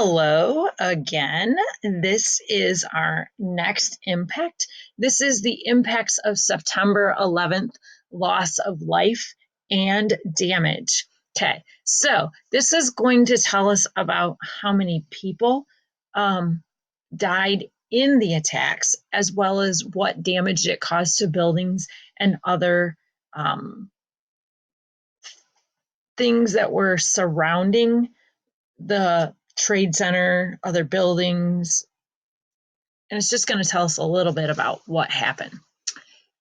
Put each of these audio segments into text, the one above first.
Hello again. This is our next impact. This is the impacts of September 11th, loss of life and damage. Okay, so this is going to tell us about how many people died in the attacks, as well as what damage it caused to buildings and other things that were surrounding the Trade Center, other buildings, and it's just going to tell us a little bit about what happened.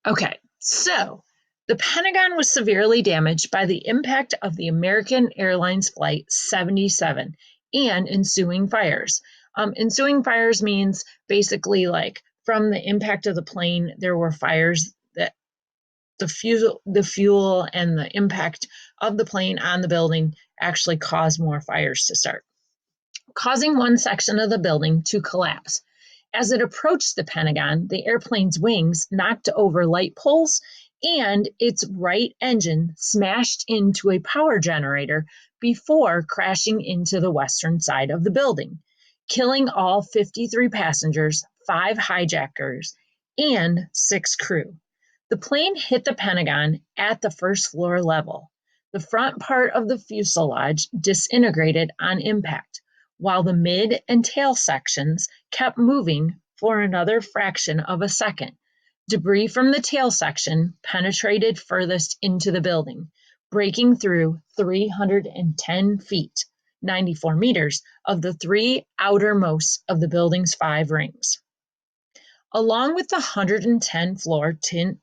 Okay, so the Pentagon was severely damaged by the impact of the American Airlines Flight 77 and ensuing fires. Ensuing fires means basically like from the impact of the plane, there were fires that the fuel and the impact of the plane on the building actually caused more fires to start, causing one section of the building to collapse. As it approached the Pentagon, the airplane's wings knocked over light poles and its right engine smashed into a power generator before crashing into the western side of the building, killing all 53 passengers, 5 hijackers, and 6 crew. The plane hit the Pentagon at the first floor level. The front part of the fuselage disintegrated on impact, while the mid and tail sections kept moving for another fraction of a second. Debris from the tail section penetrated furthest into the building, breaking through 310 feet, 94 meters, of the 3 outermost of the building's 5 rings. Along with the 110-floor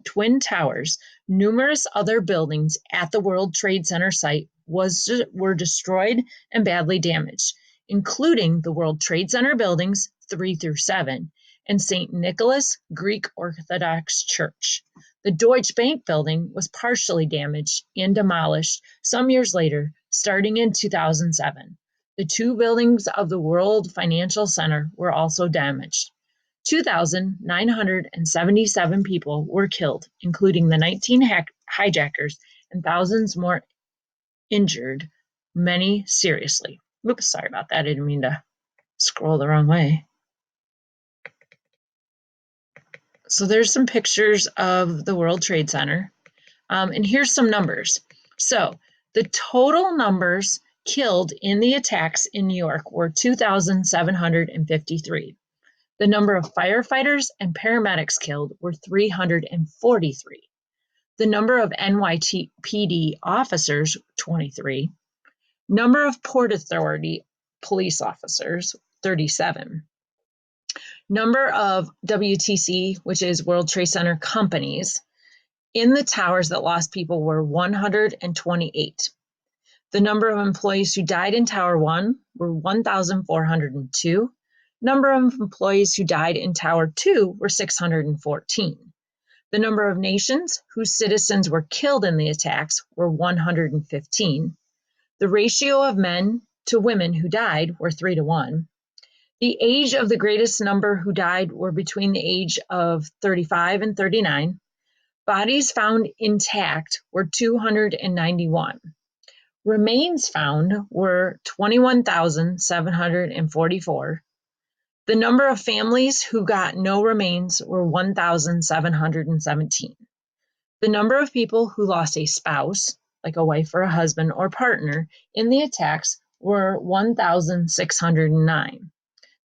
twin towers, numerous other buildings at the World Trade Center site were destroyed and badly damaged, including the World Trade Center buildings 3 through 7 and St. Nicholas Greek Orthodox Church. The Deutsche Bank building was partially damaged and demolished some years later, starting in 2007. The 2 buildings of the World Financial Center were also damaged. 2,977 people were killed, including the 19 hijackers, and thousands more injured, many seriously. Oops, sorry about that. I didn't mean to scroll the wrong way. So there's some pictures of the World Trade Center, and here's some numbers. So the total numbers killed in the attacks in New York were 2,753. The number of firefighters and paramedics killed were 343. The number of NYPD officers, 23. Number of Port Authority police officers, 37. Number of WTC, which is World Trade Center companies, in the towers that lost people were 128. The number of employees who died in Tower 1 were 1,402. Number of employees who died in Tower 2 were 614. The number of nations whose citizens were killed in the attacks were 115. The ratio of men to women who died were 3 to 1. The age of the greatest number who died were between the age of 35 and 39. Bodies found intact were 291. Remains found were 21,744. The number of families who got no remains were 1,717. The number of people who lost a spouse, like a wife or a husband or partner, in the attacks were 1,609.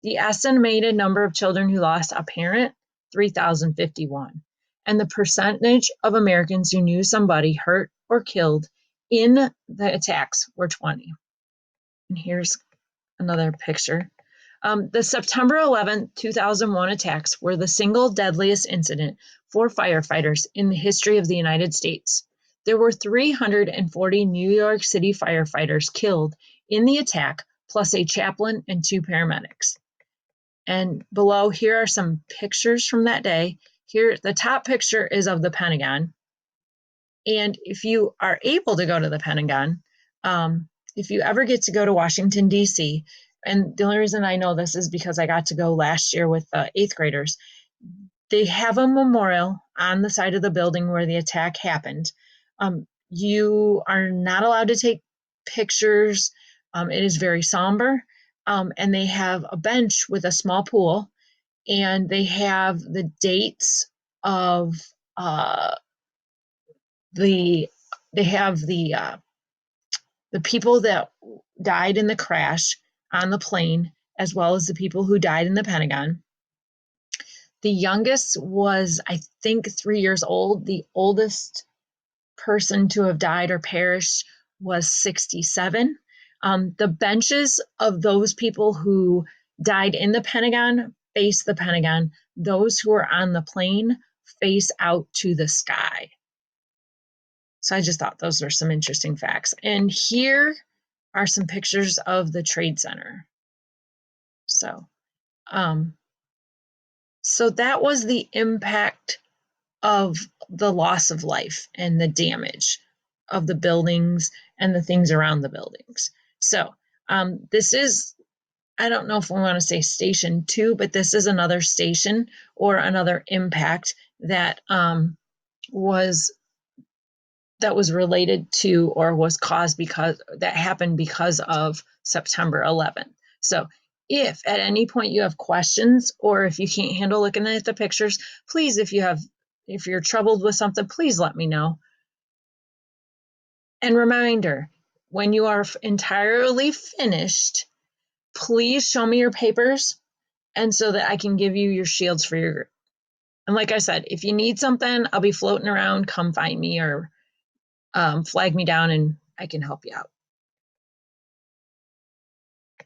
The estimated number of children who lost a parent, 3,051. And the percentage of Americans who knew somebody hurt or killed in the attacks were 20. And here's another picture. The September 11, 2001 attacks were the single deadliest incident for firefighters in the history of the United States. There were 340 New York City firefighters killed in the attack, plus a chaplain and 2 paramedics. And below, here are some pictures from that day. Here, the top picture is of the Pentagon. And if you are able to go to the Pentagon, if you ever get to go to Washington, D.C., and the only reason I know this is because I got to go last year with 8th graders, they have a memorial on the side of the building where the attack happened. You are not allowed to take pictures. It is very somber. and they have a bench with a small pool, and they have the dates of the they have the people that died in the crash on the plane, as well as the people who died in the Pentagon. The youngest was, I think, 3 years old. The oldest person to have died or perished was 67. The benches of those people who died in the Pentagon face the Pentagon. Those who are on the plane face out to the sky. So I just thought those were some interesting facts. And here are some pictures of the Trade Center. So, so that was the impact of the loss of life and the damage of the buildings and the things around the buildings. So this is, I don't know if we want to say station 2, but this is another station or another impact that was related to or was caused because that happened because of September 11th. So if at any point you have questions, or if you can't handle looking at the pictures, please, if you're troubled with something, please let me know. And reminder, when you are entirely finished, please show me your papers, and so that I can give you your shields for your group. And like I said, if you need something, I'll be floating around. Come find me or flag me down and I can help you out.